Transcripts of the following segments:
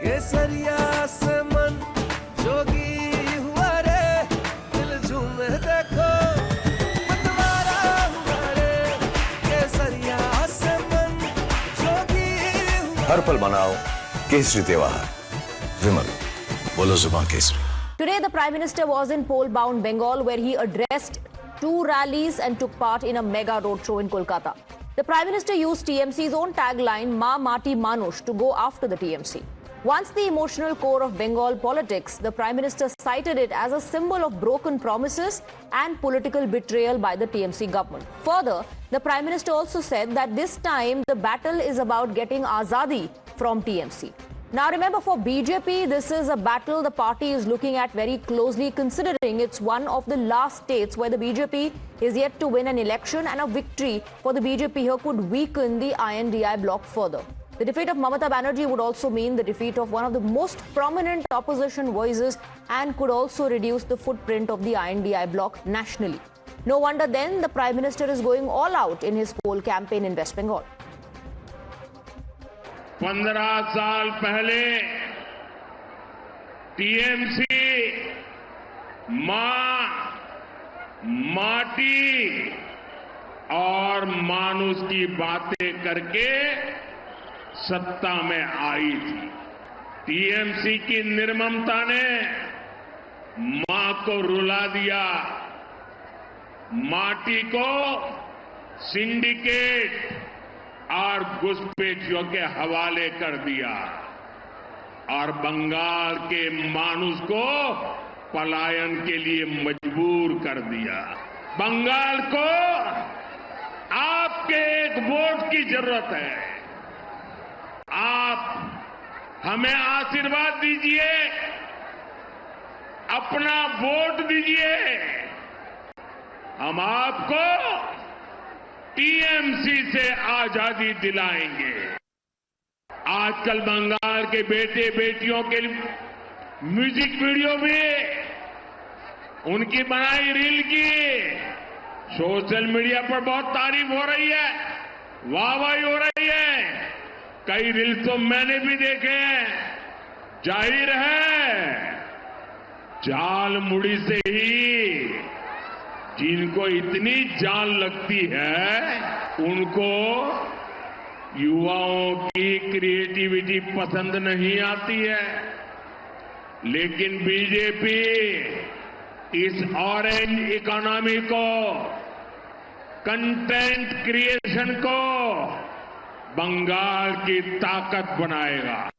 केसरिया से मन जोगी हुआ रे, दिल झूमे देखो मतवारा हुआ रे, केसरिया से मन जोगी हुआ। हर पल मनाओ केसरी त्योहार। विमल, बोलो जुबान Kesari. Today, the Prime Minister was in poll-bound Bengal, where he addressed 2 rallies and took part in a mega roadshow in Kolkata. The Prime Minister used TMC's own tagline, "Ma Mati Manush," to go after the TMC. Once the emotional core of Bengal politics, the Prime Minister cited it as a symbol of broken promises and political betrayal by the TMC government. Further, the Prime Minister also said that this time the battle is about getting Azadi from TMC. Now remember, for BJP, this is a battle the party is looking at very closely, considering it's one of the last states where the BJP is yet to win an election, and a victory for the BJP here could weaken the INDI bloc further. The defeat of Mamata Banerjee would also mean the defeat of one of the most prominent opposition voices and could also reduce the footprint of the INDI bloc nationally. No wonder then the Prime Minister is going all out in his poll campaign in West Bengal. 15 साल पहले TMC मां, माटी और मानुष की बातें करके सत्ता में आई थी। टीएमसी की निर्ममता ने मां को रुला दिया, माटी को सिंडिकेट और घुसपैठियों के हवाले कर दिया और बंगाल के मानुष को पलायन के लिए मजबूर कर दिया। बंगाल को आपके एक वोट की जरूरत है। आप हमें आशीर्वाद दीजिए, अपना वोट दीजिए, हम आपको टीएमसी से आजादी दिलाएंगे। आजकल बंगाल के बेटे बेटियों के म्यूजिक वीडियो में उनकी बनाई रील की सोशल मीडिया पर बहुत तारीफ हो रही है, वाहवाही हो रही है। कई रील तो मैंने भी देखे हैं। जाहिर है जाल मुड़ी से ही जिनको इतनी जान लगती है, उनको युवाओं की क्रिएटिविटी पसंद नहीं आती है। लेकिन बीजेपी इस ऑरेंज इकोनॉमी को, कंटेंट क्रिएशन को बंगाल की ताकत बनाएगा।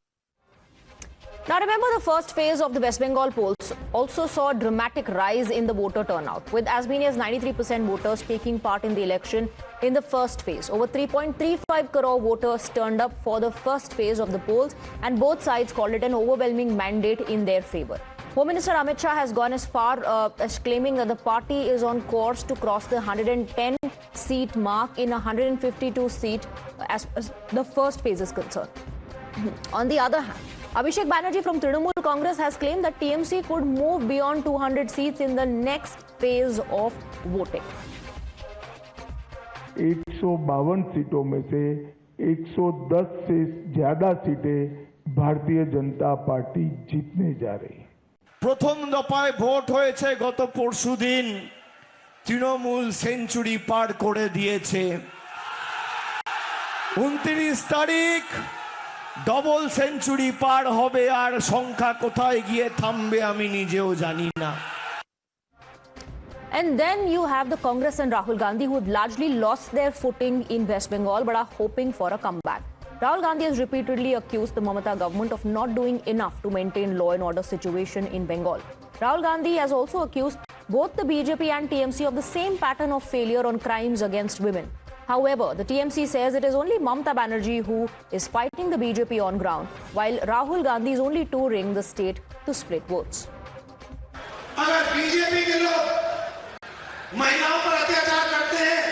Now remember, the first phase of the West Bengal polls also saw a dramatic rise in the voter turnout, with as many as 93% voters taking part in the election in the first phase. Over 3.35 crore voters turned up for the first phase of the polls, and both sides called it an overwhelming mandate in their favor. Home Minister Amit Shah has gone as far as claiming that the party is on course to cross the 110-seat mark in 152 seat as the first phase is concerned. On the other hand, Abhishek Banerjee from Trinamool Congress has claimed that TMC could move beyond 200 seats in the next phase of voting. 152 सीटों में से 110 से ज्यादा सीटें Bharatiya Janata party जीतने जा रही है। प्रथम दफाয় ভোট হয়েছে গত পরশুদিন। তৃণমূল সেঞ্চুরি পার করে দিয়েছে। 29 তারিখ ডবল সেঞ্চুরি পার হবে, আর সংখ্যা কোথায় গিয়ে থামবে আমি নিজেও জানি না। And then you have the Congress and Rahul Gandhi, who have largely lost their footing in West Bengal but are hoping for a comeback. Rahul Gandhi has repeatedly accused the Mamata government of not doing enough to maintain law and order situation in Bengal. Rahul Gandhi has also accused both the BJP and TMC of the same pattern of failure on crimes against women. However, the TMC says it is only Mamata Banerjee who is fighting the BJP on ground, while Rahul Gandhi is only touring the state to split votes. अगर BJP के लोग महिलाओं पर अत्याचार करते हैं,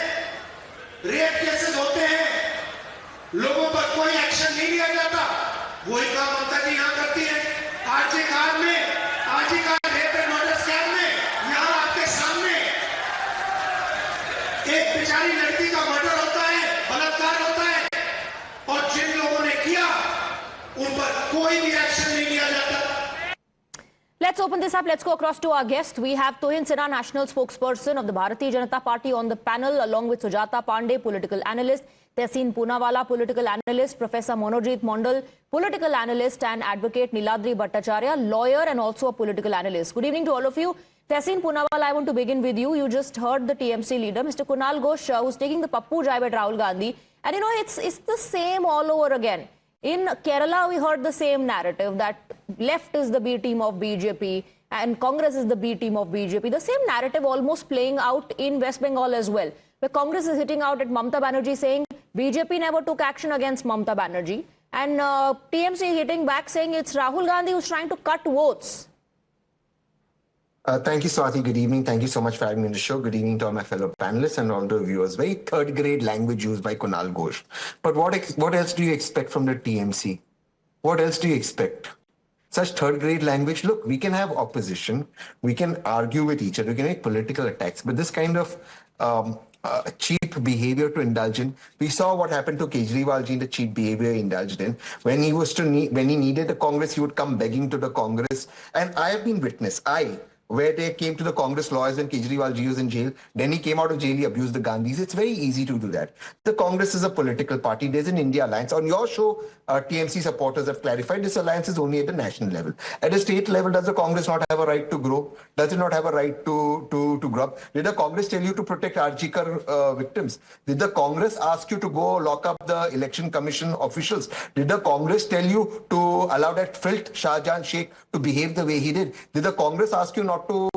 rape cases होते हैं, लोगों पर कोई एक्शन नहीं लिया जाता, वही काम ममता जी यहाँ करती है। आज के कार में, आज ही का रेप एंड मर्डर स्कैम में यहाँ आपके सामने एक बेचारी लड़की का मर्डर होता है, बलात्कार होता है, और जिन लोगों ने किया उन पर कोई भी action Let's open this up. Let's go across to our guest. We have Tuhin Sinha, national spokesperson of the Bharatiya Janata Party, on the panel, along with Sujata Pandey, political analyst, Tehseen Poonawalla, political analyst, Professor Manojit Mondal, political analyst, and advocate Niladri Bhattacharya, lawyer and also a political analyst. Good evening to all of you. Tehseen Poonawalla, I want to begin with you. You just heard the TMC leader, Mr. Kunal Ghosh, who's taking the Pappu jibe at Rahul Gandhi. And you know, it's the same all over again. In Kerala, we heard the same narrative that left is the B team of BJP and Congress is the B team of BJP. The same narrative almost playing out in West Bengal as well, where Congress is hitting out at Mamata Banerjee saying BJP never took action against Mamata Banerjee, and TMC hitting back saying it's Rahul Gandhi who's trying to cut votes. Thank you, Swati. Good evening. Thank you so much for having me on the show. Good evening to all my fellow panelists and all the viewers. Very third-grade language used by Kunal Ghosh. But what else do you expect from the TMC? What else do you expect? Such third-grade language? Look, we can have opposition. We can argue with each other. We can make political attacks. But this kind of cheap behavior to indulge in. We saw what happened to Kejriwal ji, the cheap behavior he indulged in. When he needed the Congress, he would come begging to the Congress. And I have been witness. Where they came to the Congress lawyers when Kejriwal ji was in jail. Then he came out of jail, he abused the Gandhis. It's very easy to do that. The Congress is a political party. There's an India alliance. On your show, TMC supporters have clarified this alliance is only at the national level. At a state level, does the Congress not have a right to grow? Does it not have a right to grow up? Did the Congress tell you to protect Arjikar victims? Did the Congress ask you to go lock up the Election Commission officials? Did the Congress tell you to allow that filth Shahjahan Sheikh to behave the way he did? Did the Congress ask you not to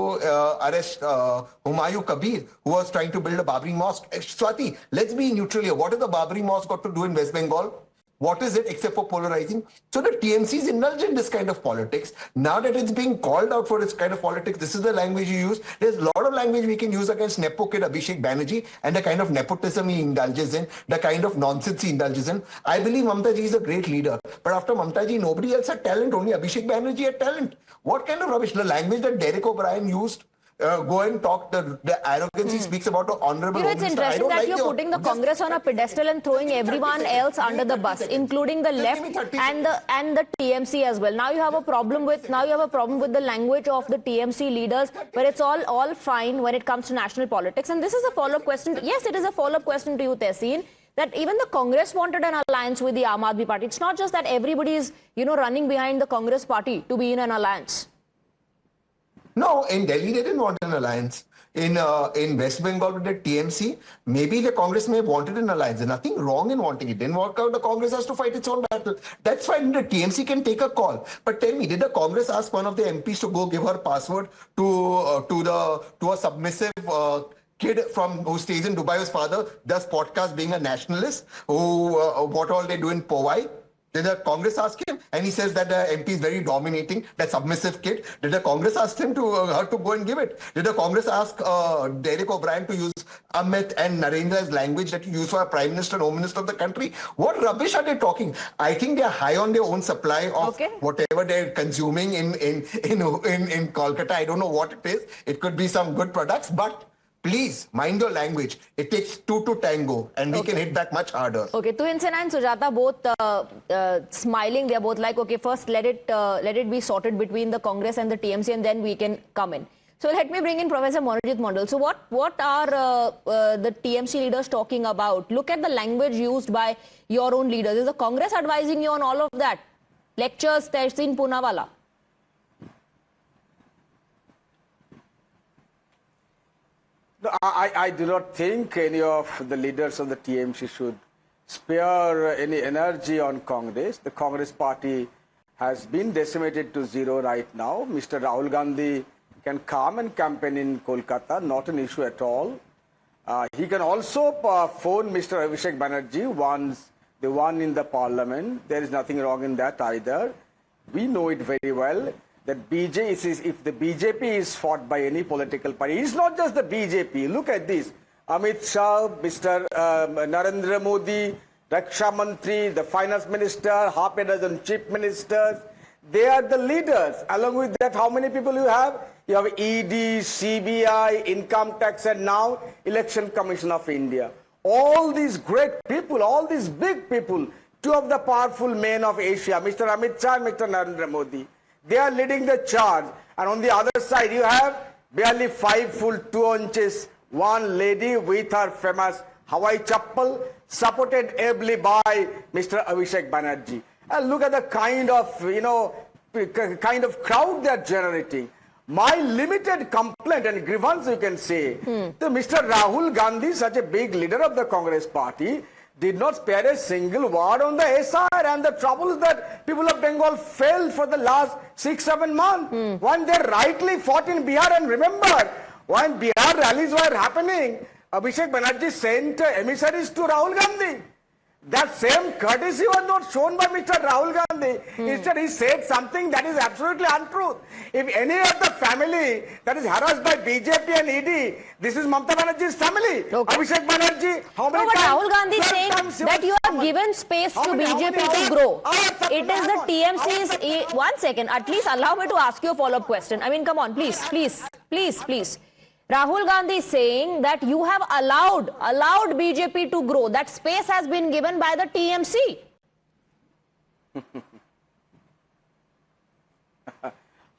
arrest Humayun Kabir, who was trying to build a Babri mosque? Swati, let's be neutral here. What has the Babri mosque got to do in West Bengal? What is it except for polarizing? So the TMC is indulged in this kind of politics. Now that it's being called out for this kind of politics, this is the language you use. There's a lot of language we can use against Nepo kid Abhishek Banerjee and the kind of nepotism he indulges in, the kind of nonsense he indulges in. I believe Mamata ji is a great leader. But after Mamata ji, nobody else had talent. Only Abhishek Banerjee had talent. What kind of rubbish? The language that Derek O'Brien used, go and talk, the arrogance he speaks about the honourable. You know, it's interesting that you're putting the Congress on a pedestal and throwing everyone else under the bus, including the left and the TMC as well. Now you have a problem with the language of the TMC leaders, but it's all fine when it comes to national politics. And this is a follow-up question. Yes, it is a follow-up question to you, Tehseen, that even the Congress wanted an alliance with the Aam Aadmi Party. It's not just that everybody is, running behind the Congress party to be in an alliance. No, in Delhi they didn't want an alliance. In West Bengal with the TMC, maybe the Congress may have wanted an alliance. There's nothing wrong in wanting it. Didn't work out, the Congress has to fight its own battle. That's fine. The TMC can take a call. But tell me, did the Congress ask one of the MPs to go give her password to a submissive kid who stays in Dubai, whose father does podcast, being a nationalist, what all they do in Powai? Did the Congress ask him? And he says that the MP is very dominating, that submissive kid. Did the Congress ask him her to go and give it? Did the Congress ask Derek O'Brien to use Amit and Narendra's language that you use for a Prime Minister and Home Minister of the country? What rubbish are they talking? I think they are high on their own supply of whatever they're consuming in Kolkata. I don't know what it is. It could be some good products, but please mind your language. It takes two to tango, and we can hit back much harder. Okay, Tuhin Sinha and Sujata both smiling. They're both like, okay, first let it be sorted between the Congress and the TMC, and then we can come in. So let me bring in Professor Manojit Mondal. So what are the TMC leaders talking about? Look at the language used by your own leaders. Is the Congress advising you on all of that? Lectures, Tehseen Poonawalla. No, I do not think any of the leaders of the TMC should spare any energy on Congress. The Congress party has been decimated to zero right now. Mr. Rahul Gandhi can come and campaign in Kolkata, not an issue at all. He can also phone Mr. Abhishek Banerjee once they won in the parliament. There is nothing wrong in that either. We know it very well that if the BJP is fought by any political party, it's not just the BJP. Look at this. Amit Shah, Mr. Narendra Modi, Raksha Mantri, the Finance Minister, half a dozen Chief Ministers. They are the leaders. Along with that, how many people you have? You have ED, CBI, Income Tax, and now Election Commission of India. All these great people, all these big people, two of the powerful men of Asia, Mr. Amit Shah and Mr. Narendra Modi, They are leading the charge. And on the other side, you have barely 5 full 2 inches, one lady with her famous Hawaii chappal, supported ably by Mr. Abhishek Banerjee. And look at the kind of, crowd they are generating. My limited complaint and grievance, you can say, that Mr. Rahul Gandhi, such a big leader of the Congress party, did not spare a single word on the SR and the troubles that people of Bengal felt for the last 6-7 months. When they rightly fought in Bihar, and remember, when Bihar rallies were happening, Abhishek Banerjee sent emissaries to Rahul Gandhi. That same courtesy was not shown by Mr. Rahul Gandhi. Instead, he said something that is absolutely untruth. If any of the family that is harassed by BJP and ED, this is Mamata Banerjee's family. Okay. Abhishek Banerjee, how many but times? Rahul Gandhi is saying that you have given space to BJP to grow. It is the TMC's... One second, at least allow me to ask you a follow-up question. I mean, come on, please. Rahul Gandhi is saying that you have allowed BJP to grow. That space has been given by the TMC.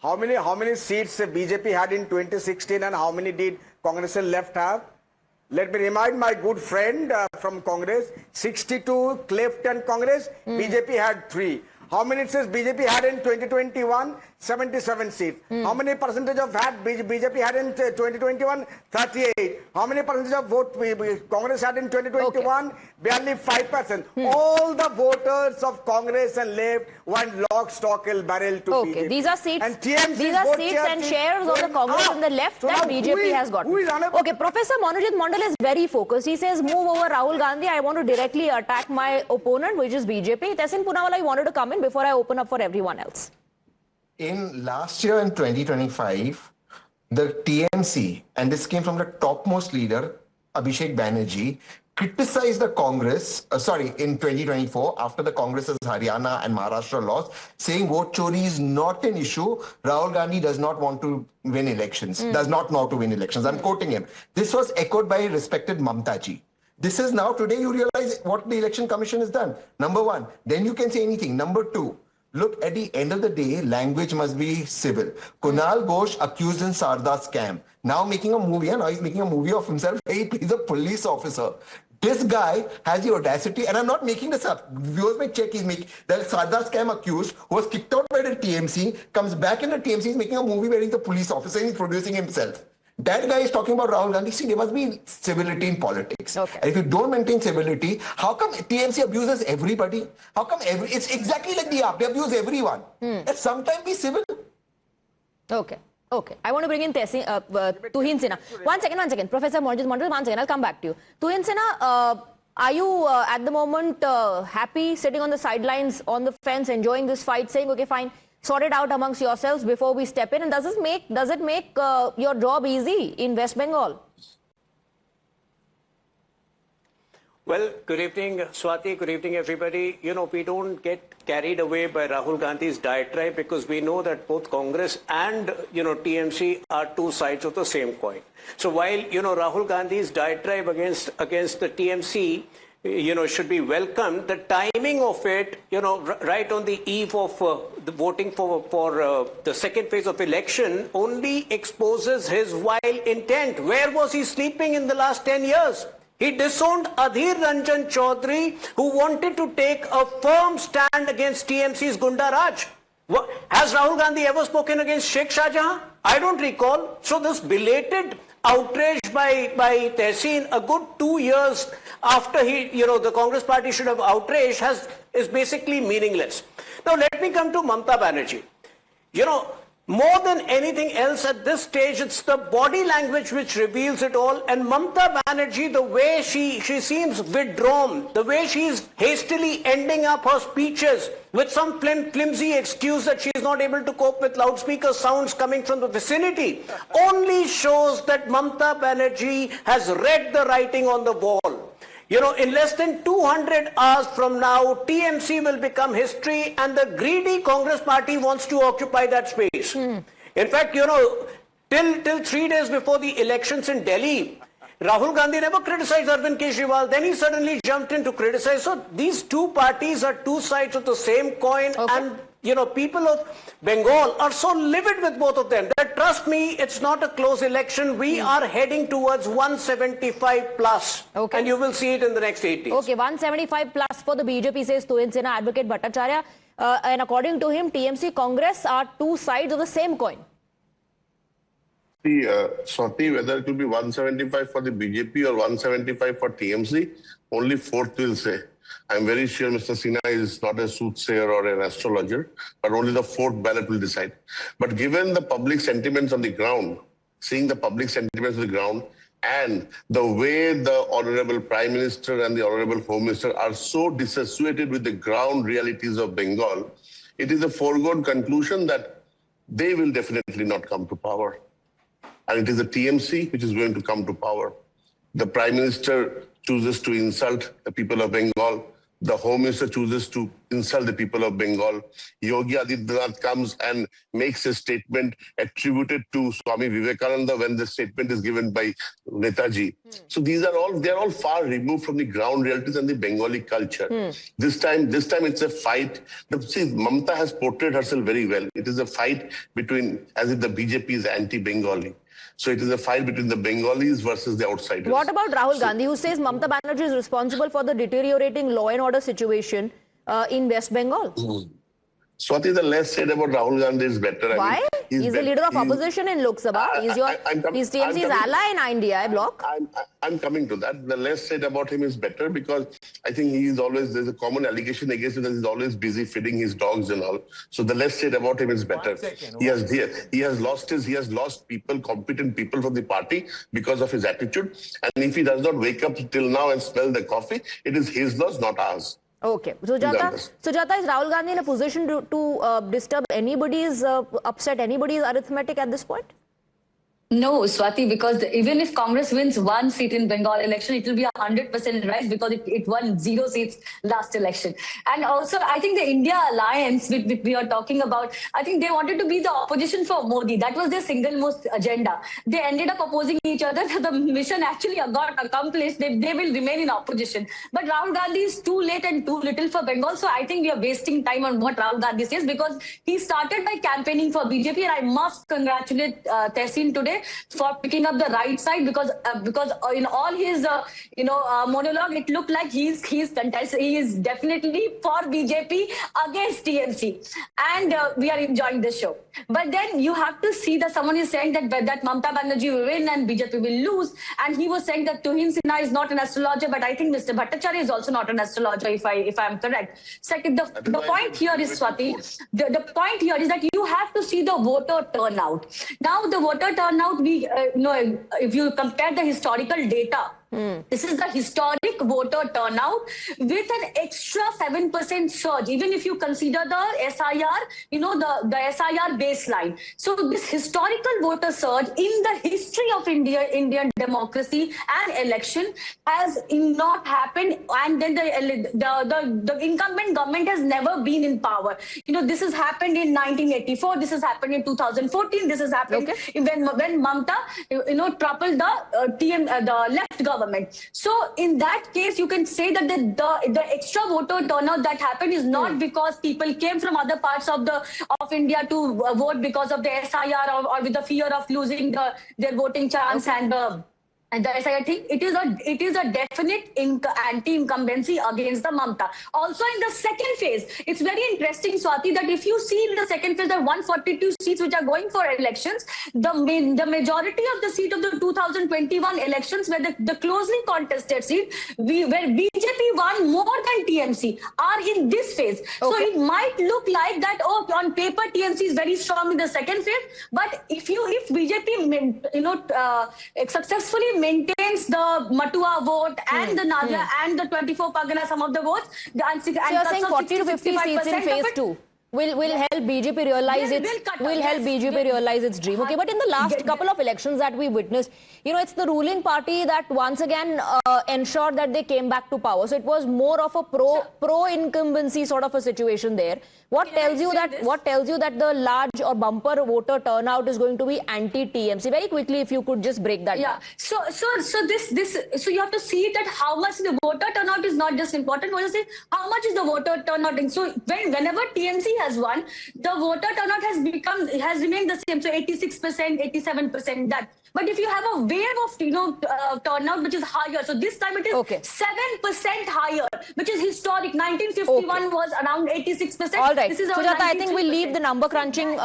How many seats BJP had in 2016 and how many did Congress and left have? Let me remind my good friend from Congress, 62 left and Congress, BJP had 3. How many seats BJP had in 2021? 77 seats. How many percentage of BJP had in 2021? 38. How many percentage of vote Congress had in 2021? Okay. Barely 5%. All the voters of Congress and left went lock, stock, and barrel to BJP. These are seats. And TMC these are seats and shares of the Congress and the left that BJP has got. Okay, Professor Manojit Mandal is very focused. He says, move over Rahul Gandhi. I want to directly attack my opponent, which is BJP. Tessin Poonawalla, you wanted to come in before I open up for everyone else. In last year in 2025, the TMC, and this came from the topmost leader, Abhishek Banerjee, criticized the Congress, in 2024, after the Congress's Haryana and Maharashtra lost, saying vote chori is not an issue. Rahul Gandhi does not want to win elections, does not know how to win elections. I'm quoting him. This was echoed by respected Mamata ji. This is now, today you realize what the Election Commission has done. Number one, then you can say anything. Number two, look, at the end of the day, language must be civil. Kunal Ghosh accused in Sarda scam. Now making a movie, and now he's making a movie of himself. Hey, he's a police officer. This guy has the audacity, and I'm not making this up. Viewers may check, he's making the Sarda scam accused, who was kicked out by the TMC, comes back in the TMC, he's making a movie where he's a police officer and he's producing himself. That guy is talking about Rahul Gandhi. See, there must be civility in politics. Okay. And if you don't maintain civility, how come TMC abuses everybody? How come it's exactly like the app, they abuse everyone. At some time be civil. Okay. I want to bring in Tuhin Sinha. One second. Professor Manojit Mandal, 1 second. I'll come back to you. Tuhin Sinha, are you at the moment happy, sitting on the sidelines, on the fence, enjoying this fight, saying, okay, fine, sort it out amongst yourselves before we step in? And does it make your job easy in West Bengal? Well, good evening, Swati. Good evening, everybody. You know, we don't get carried away by Rahul Gandhi's diatribe because we know that both Congress and, TMC are two sides of the same coin. So while, Rahul Gandhi's diatribe against the TMC, should be welcomed, the timing of it, right on the eve of the voting for the second phase of election only exposes his vile intent. Where was he sleeping in the last 10 years? He disowned Adhir Ranjan Chaudhary, who wanted to take a firm stand against TMC's Gunda Raj. Has Rahul Gandhi ever spoken against Sheikh Shahjahan? I don't recall. So this belated outrage by Tehseen a good 2 years after the Congress party should have outraged is basically meaningless. Now let me come to Mamata Banerjee. More than anything else at this stage, it's the body language which reveals it all. And Mamata Banerjee, the way she seems withdrawn, the way she's hastily ending up her speeches with some flimsy excuse that she's not able to cope with loudspeaker sounds coming from the vicinity, only shows that Mamata Banerjee has read the writing on the wall. In less than 200 hours from now, TMC will become history, and the greedy Congress party wants to occupy that space. In fact, till 3 days before the elections in Delhi, Rahul Gandhi never criticized Arvind Kejriwal. Then he suddenly jumped in to criticize. So these two parties are two sides of the same coin, and people of Bengal are so livid with both of them that, trust me, it's not a close election. We are heading towards 175 plus. Okay. And you will see it in the next 8 days. Okay, 175 plus for the BJP, says Tuhin Sinha, advocate Bhattacharya. And according to him, TMC, Congress are two sides of the same coin. See, Swati, whether it will be 175 for the BJP or 175 for TMC, only fourth will say. I'm very sure Mr. Sinha is not a soothsayer or an astrologer, but only the fourth ballot will decide. But given the public sentiments on the ground, seeing the public sentiments on the ground, and the way the Honorable Prime Minister and the Honorable Home Minister are so disassociated with the ground realities of Bengal, it is a foregone conclusion that they will definitely not come to power. And it is the TMC which is going to come to power. The Prime Minister chooses to insult the people of Bengal. The Home Minister chooses to insult the people of Bengal. Yogi Adityanath comes and makes a statement attributed to Swami Vivekananda when the statement is given by Netaji. So they are all far removed from the ground realities and the Bengali culture. This time it's a fight. See, Mamata has portrayed herself very well. It is a fight between, as if the BJP is anti-Bengali. So it is a fight between the Bengalis versus the outsiders. What about Rahul Gandhi, who says Mamata Banerjee is responsible for the deteriorating law and order situation in West Bengal? Swati, the less said about Rahul Gandhi is better. Why? He's the leader of opposition in Lok Sabha. He's TMC's ally in NDI bloc. I'm coming to that. The less said about him is better, because I think there's a common allegation against him that he's always busy feeding his dogs and all. So the less said about him is better. He has lost people, competent people from the party because of his attitude. And if he does not wake up till now and smell the coffee, it is his loss, not ours. Okay. Sujata, is Rahul Gandhi in a position to disturb anybody's, upset anybody's arithmetic at this point? No, Swati, because even if Congress wins one seat in Bengal election, it will be 100% right, because it won 0 seats last election. And also, I think the India alliance, which we are talking about, I think they wanted to be the opposition for Modi. That was their single most agenda. They ended up opposing each other. The mission actually got accomplished. They will remain in opposition. But Rahul Gandhi is too late and too little for Bengal. So I think we are wasting time on what Rahul Gandhi says, because he started by campaigning for BJP. And I must congratulate Tehseen today for picking up the right side, because in all his monologue, it looked like he is definitely for BJP against TMC, and we are enjoying this show. But then you have to see that someone is saying that Mamata Banerjee will win and BJP will lose, and he was saying that Tuhin Sinha is not an astrologer, but I think Mr. Bhattacharya is also not an astrologer, if I am correct. Second, the point here is, Swati, the point here is that you have to see the voter turnout. Now the voter turnout, if you compare the historical data, this is the historic voter turnout with an extra 7% surge, even if you consider the SIR, the SIR baseline. So this historical voter surge in the history of Indian democracy and election has not happened, and then the incumbent government has never been in power. This has happened in 1984, this has happened in 2014, this has happened when Mamata, toppled the left government. So in that case, you can say that the extra voter turnout that happened is not because people came from other parts of India to vote because of the SIR or with the fear of losing their voting chance and the SIR thing. It is a definite anti-incumbency against the Mamata. Also in the second phase, it's very interesting, Swati, that if you see in the second phase, there are 142 seats which are going for elections. The majority of the seat of the 2021 elections were the closely contested seat, where BJP won more than TMC, are in this phase. Okay. So it might look like that, on paper TMC is very strong in the second phase, but if BJP successfully maintains the Matua vote and the Nadia and the 24 Pargana, some of the votes. So you're saying 40 to 50 seats in phase 2 will help BJP realize its dream. Okay, but in the last couple of elections that we witnessed, it's the ruling party that once again ensured that they came back to power. So it was more of a pro-incumbency sort of a situation there. What tells you that the large or bumper voter turnout is going to be anti-TMC? Very quickly, if you could just break that down. So you have to see that how much the voter turnout is not just important. What you say, how much is the voter turnout? So whenever TMC has won, the voter turnout has remained the same. So 86%, 87%, that. But if you have a wave of turnout which is higher, so this time it is 7% higher, which is historic. 1951 was around 86%. All right, This is Sujata, I think we'll leave the number crunching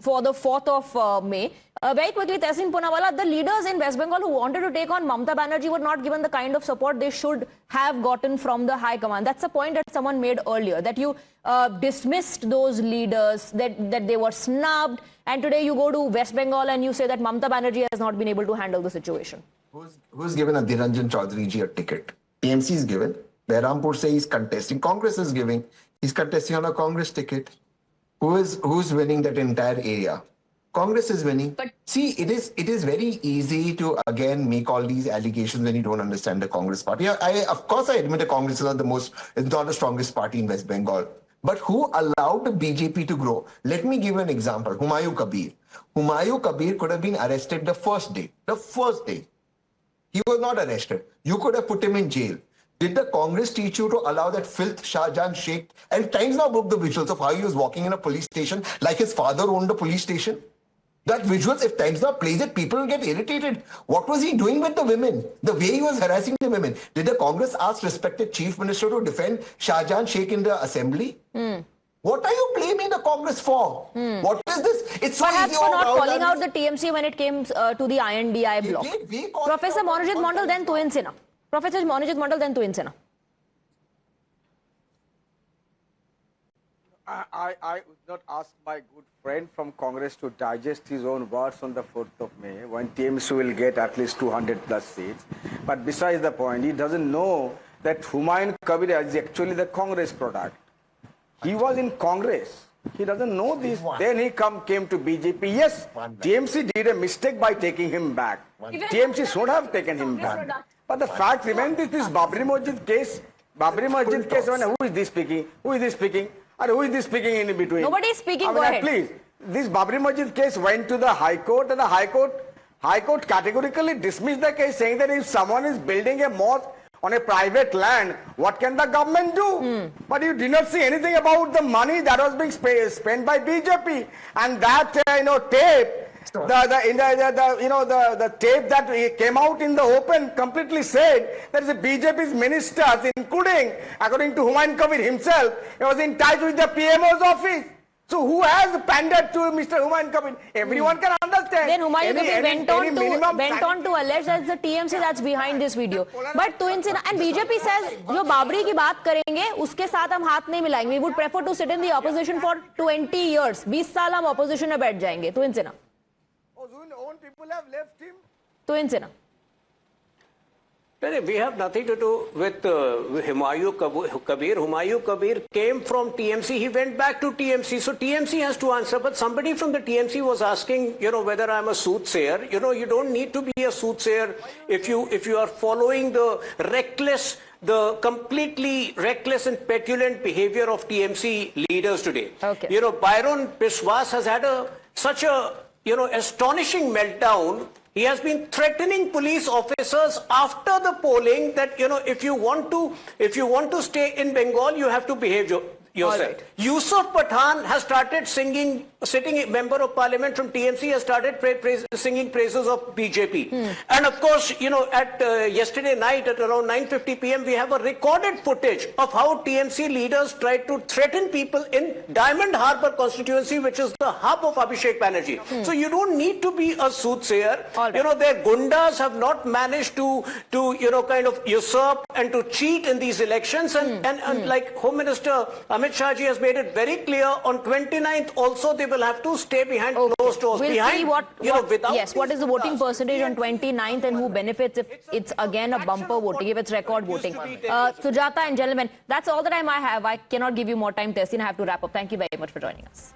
for the 4th of May. Very quickly, Tehseen Poonawalla, the leaders in West Bengal who wanted to take on Mamata Banerjee were not given the kind of support they should have gotten from the High Command. That's a point that someone made earlier, that you dismissed those leaders, that they were snubbed, and today you go to West Bengal and you say that Mamata Banerjee has not been able to handle the situation. Who's given a Niranjan Chaudhary ji a ticket? TMC is given. Behrampur say he's contesting. Congress is giving. He's contesting on a Congress ticket. Who's winning that entire area? Congress is winning. But see, it is very easy to again make all these allegations when you don't understand the Congress party. Of course I admit the Congress is not the strongest party in West Bengal. But who allowed the BJP to grow? Let me give you an example. Humayun Kabir. Humayun Kabir could have been arrested the first day. The first day. He was not arrested. You could have put him in jail. Did the Congress teach you to allow that filth Shahjahan Sheikh? And Times now broke the visuals of how he was walking in a police station like his father owned a police station. That visuals, if Times now plays it, people will get irritated. What was he doing with the women? The way he was harassing the women. Did the Congress ask respected Chief Minister to defend Shahjahan Sheikh in the assembly? What are you blaming the Congress for? What is this? It's so perhaps easy for not calling out the TMC when it came to the INDI block. Professor Monojit Mondal, then Tuhin Sinha. Professor Monojit Mondal, then Tuhin Sinha. I would not ask my good friend from Congress to digest his own words on the 4th of May, when TMC will get at least 200 plus seats. But besides the point, he doesn't know that Humayun Kabir is actually the Congress product. He was in Congress. He doesn't know this. Then he came to BJP. Yes, TMC did a mistake by taking him back. TMC should have taken him back. But the fact remains, this Babri Masjid case, who is this speaking? Who is this speaking? And who is this speaking in between? Nobody is speaking, go ahead. Please, this Babri Masjid case went to the High Court, and the High Court categorically dismissed the case, saying that if someone is building a mosque on a private land, what can the government do? But you did not see anything about the money that was being spent by BJP, and that tape. The tape that came out in the open completely said that the BJP's ministers, including, according to Humayun Kabir himself, he was in touch with the PMO's office. So who has pandered to Mr. Humayun Kabir? Everyone can understand. Then Humayun Kabir went on to allege that it's the TMC that's behind this video. But Tuhin Sinha and BJP says, जो बाबरी की बात करेंगे, उसके साथ हम हाथ नहीं मिलाएंगे. We would prefer to sit in the opposition for 20 years. 20 साल हम opposition में बैठ जाएंगे. Tuhin Sinha. Own people have left him. Tuhin Sinha. We have nothing to do with Humayun Kabir. Humayun Kabir came from TMC. He went back to TMC. So TMC has to answer. But somebody from the TMC was asking, whether I'm a soothsayer. You don't need to be a soothsayer if you are following the completely reckless and petulant behavior of TMC leaders today. Okay. Byron Biswas has had such a astonishing meltdown. He has been threatening police officers after the polling that, if you want to stay in Bengal, you have to behave yourself. Right. Yusuf Pathan has started singing, sitting member of parliament from TMC has started singing praises of BJP. And of course, at yesterday night at around 9:50 p.m. we have a recorded footage of how TMC leaders tried to threaten people in Diamond Harbour constituency, which is the hub of Abhishek Banerjee. So you don't need to be a soothsayer. Right. Their gundas have not managed to kind of usurp and to cheat in these elections. And like Home Minister Amit Shah ji has made it very clear, on 29th also they will have to stay behind closed doors. We'll see what is the voting percentage on 29th and who benefits if it's again a bumper voting, if it's record voting. Sujata and gentlemen, that's all the time I have. I cannot give you more time, Tehseen. I have to wrap up. Thank you very much for joining us.